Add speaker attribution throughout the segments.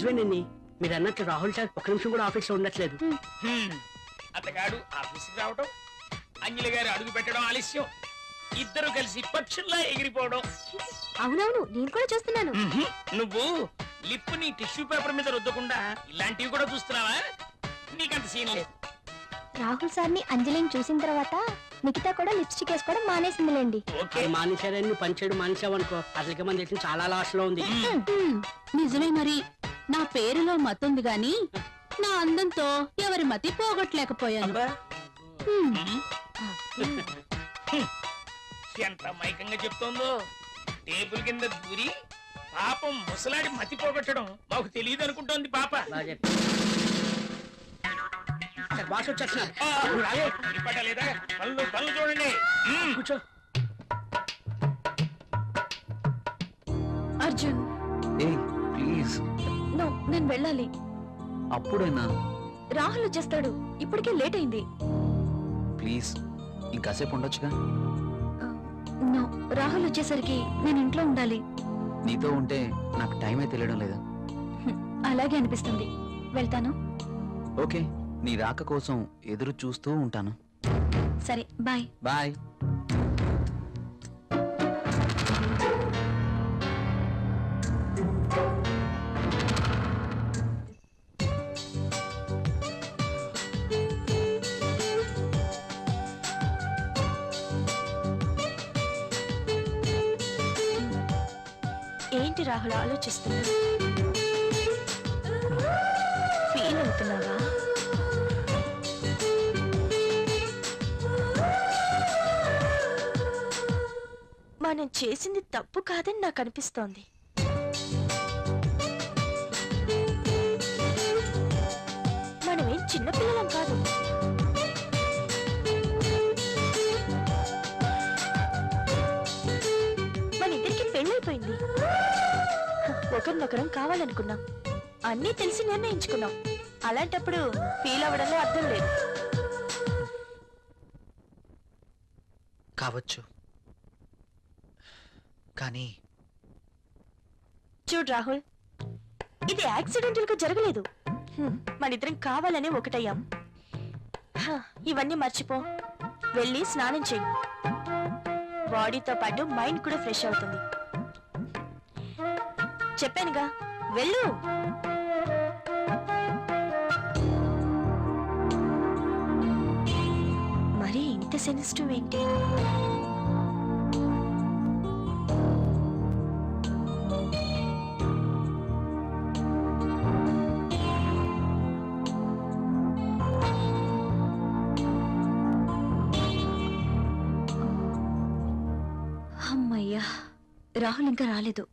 Speaker 1: నిజమేనండి, మీరు అన్నట్టు రాహుల్ సార్ ఒక్క నిమిషం కూడా ఆఫీస్ లో ఉండట్లేదు.
Speaker 2: అతగాడు ఆఫీస్కి రావడం, అంజలి గారు అడుగు పెట్టడం ఆలస్యం, ఇద్దరు కలిసి పక్షుల్లా ఎగిరిపోవడం.
Speaker 3: అవునవును, నేను కూడా చూస్తున్నాను.
Speaker 2: నువ్వు లిప్ ని టిష్యూ పేపర్ మీద రుద్దకుండా ఇలాంటివి కూడా చూస్తున్నావా? నీకంత సీన్ లేదు.
Speaker 3: రాహుల్ సార్ని అంజలిని చూసిన తర్వాత నిఖిత కూడా లిప్స్టిక్ వేసుకోవడం మానేసిందిలేండి.
Speaker 1: మానేశారని నువ్వు పనిచేయడం మానేసావనుకో, అసలుకే మన దేశం చాలా లాస్ లో ఉంది.
Speaker 4: నిజమే, మరి నా పేరులో మతుంది గాని నా అందంతో ఎవరి మతి పోగొట్టలేకపోయాను.
Speaker 2: ఎంత మైకంగా చెప్తోందో. టేబుల్ కింద దూరి పాపం ముసలాడి మతి పోగొట్టడం మాకు తెలియదు అనుకుంటోంది పాప.
Speaker 1: బాస్ వచ్చేస్తున్నారు.
Speaker 2: లేదా పనులు చూడండి.
Speaker 1: కూర్చో.
Speaker 3: అర్జున్
Speaker 5: ప్లీజ్,
Speaker 3: నో, నేను వెళ్ళాలి.
Speaker 5: అప్పుడేనా?
Speaker 3: రాహుల్ వచ్చేస్తాడు, ఇప్పటికే లేట్ అయింది.
Speaker 5: ప్లీజ్ ఇంకాసేపు ఉండొచ్చుగా.
Speaker 3: నో, రాహుల్ వచ్చేసరికి నేను ఇంట్లో ఉండాలి.
Speaker 5: నీతో ఉంటే నాకు టైమే తెలియడం లేదు.
Speaker 3: అలాగే అనిపిస్తుంది. వెళ్తాను.
Speaker 5: ఓకే, నీ రాక కోసం ఎదురు చూస్తూ ఉంటాను.
Speaker 3: సరే, బాయ్.
Speaker 5: బాయ్.
Speaker 3: ఏంటి రాహుల్ ఆలోచిస్తున్నా? ఫీల్ అవుతున్నావా? మనం చేసింది తప్పు కాదని నాకు అనిపిస్తోంది. మనమేం చిన్నపిల్లలం కాదు. మన ఇద్దరికి పెళ్ళైపోయింది. ఒకరినొకరం కావాలనుకున్నాం, అన్నీ తెలిసి నిర్ణయించుకున్నాం. అలాంటప్పుడు ఫీల్ అవ్వడంలో అర్థం లేదు.
Speaker 5: కావచ్చు, కానీ
Speaker 3: చూడు రాహుల్, ఇది యాక్సిడెంటల్ గా జరగలేదు. మనిద్దరం కావాలనే ఒకటయ్యాం. ఇవన్నీ మర్చిపో, వెళ్ళి స్నానం చెయ్యి. బాడీతో పాటు మైండ్ కూడా ఫ్రెష్ అవుతుంది. చెప్పానుగా, వెళ్ళు. మరి ఇంత సెన్సిటివ్ ఏంటి? అమ్మయ్యా, రాహుల్ ఇంకా రాలేదు.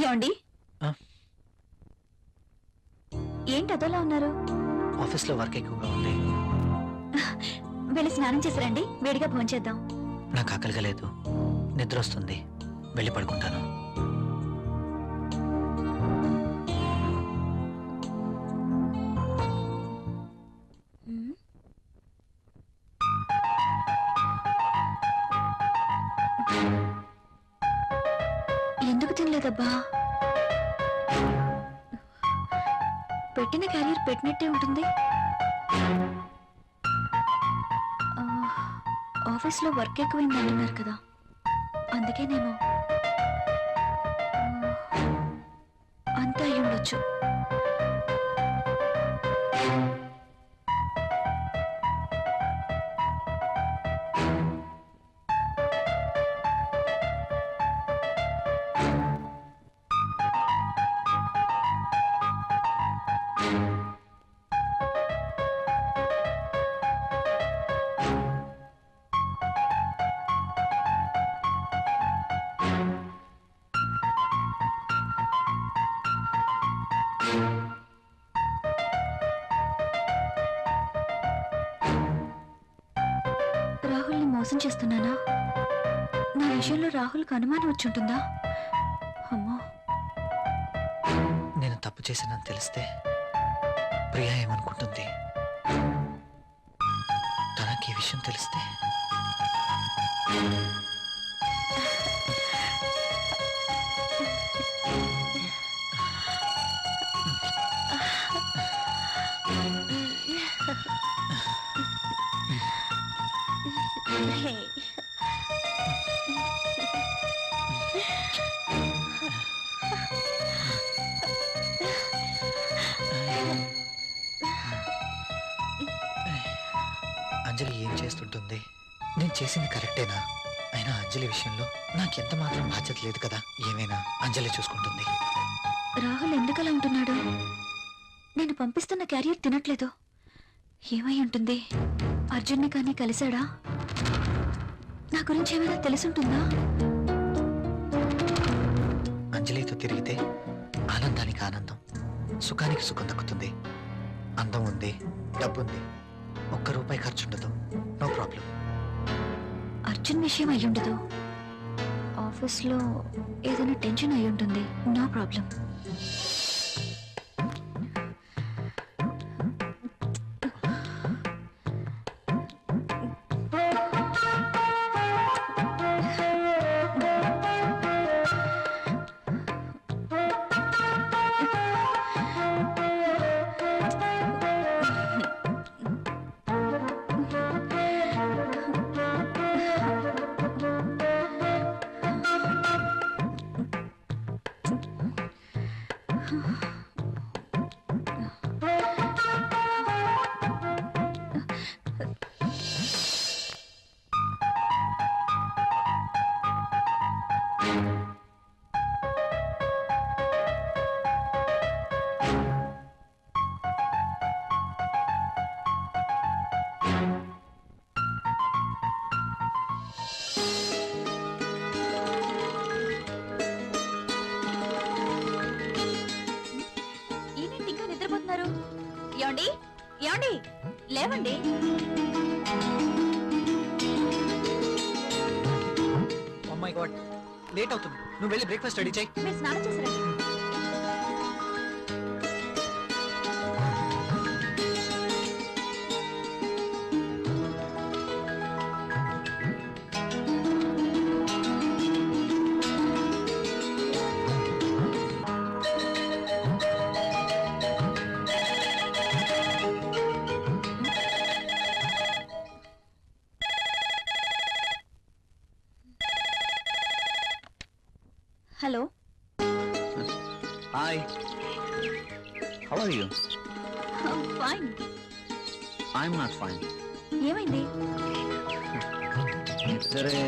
Speaker 3: ఏమండి, ఏంటి అదోలా ఉన్నారు?
Speaker 5: ఆఫీస్లో వర్క్ ఎక్కువగా ఉంది.
Speaker 3: వెళ్ళి స్నానం చేసిరండి, వేడిగా భోంచేద్దాం.
Speaker 5: నాకు ఆకలిగా లేదు, నిద్ర వస్తుంది, వెళ్ళి పడుకుంటాను.
Speaker 3: ఎందుకు తినలేదబ్బా? పెట్టిన క్యారియర్ పెట్టినట్టే ఉంటుంది. ఆఫీస్లో వర్క్ ఎక్కువైంది అంటున్నారు కదా, అందుకేనేమో. అంతా అయి ఉండొచ్చు. రాహుల్ని మోసం చేస్తున్నానా? నా విషయంలో రాహుల్కి అనుమానం వచ్చుంటుందా? అమ్మో,
Speaker 5: నేను తప్పు చేశానని తెలిస్తే ప్రియా ఏమనుకుంటుంది? తనకి ఈ విషయం తెలిస్తే అంజలి ఏం చేస్తుంటుంది? నేను చేసింది కరెక్టేనా? అయినా అంజలి విషయంలో నాకెంత మాత్రం బాధ్యత లేదు కదా. ఏమైనా అంజలి చూసుకుంటుంది.
Speaker 3: రాహుల్ ఎందుకలా ఉంటున్నాడు? నేను పంపిస్తున్న క్యారియర్ తినట్లేదు. ఏమై ఉంటుంది? అర్జున్ని కానీ కలిశాడా? నా గురించి ఏమైనా తెలుసుంటుందా?
Speaker 5: అంజలితో తిరిగితే ఆనందానికి ఆనందం, సుఖానికి సుఖం దక్కుతుంది. అందం ఉంది, డబ్బుంది, ₹1 ఖర్చు ఉండదు. No problem.
Speaker 3: అర్జున్ విషయం అయ్యుండదు. ఆఫీస్లో ఏదైనా టెన్షన్ అయి ఉంటుంది. No problem. ఏంటి ఇంకా నిద్రపోతున్నారు? ఏమండి, ఏమండి, లేవండి.
Speaker 5: ఓ మై గాడ్, లేట్ అవుతుంది. నువ్వు వెళ్ళి బ్రేక్ఫాస్ట్ రెడీ చేయి.
Speaker 3: మీరు స్నానం చేశారండి? Hello,
Speaker 5: hi, how are you?
Speaker 3: Fine.
Speaker 5: I'm not fine.
Speaker 3: ఏమైంది?
Speaker 5: నిద్రే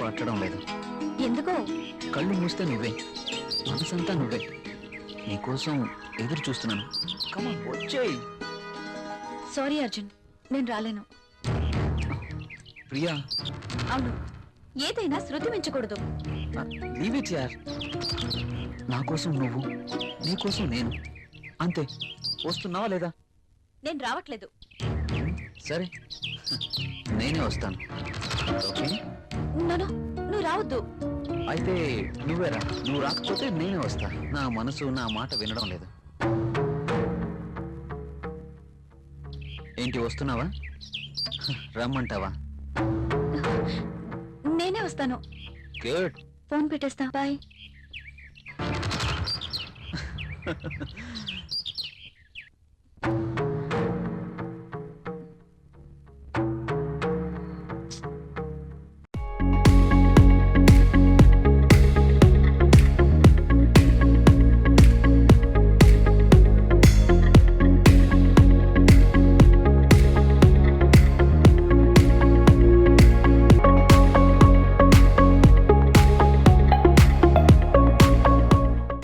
Speaker 5: పట్టడం లేదు.
Speaker 3: ఎందుకో?
Speaker 5: కళ్ళు మూస్తే నువ్వే, మనసంతా నువ్వే. నీకోసం ఎదురు చూస్తున్నాను. కమాన్, వచ్చేయ్.
Speaker 3: సారీ అర్జున్, నేను రాలేను.
Speaker 5: ప్రియా,
Speaker 3: అవును, ఏదైనా శృతి మించకూడదు.
Speaker 5: లీవ్ ఇట్ యార్. నా కోసం నువ్వు, నీ కోసం నేను, అంతే. వస్తున్నావా లేదా?
Speaker 3: నేను రావట్లేదు.
Speaker 5: సరే, నేనే వస్తాను. ఓకే?
Speaker 3: నన్ను నువ్వు రావద్దు.
Speaker 5: అయితే నువ్వేరా. నువ్వు రాకపోతే నేనే వస్తా. నా మనసు నా మాట వినడం లేదు. ఏంటి, వస్తున్నావా? రమ్మంటావా?
Speaker 3: నేనే వస్తాను.
Speaker 5: గుడ్.
Speaker 3: ఫోన్ పెట్టేస్తా. బాయ్.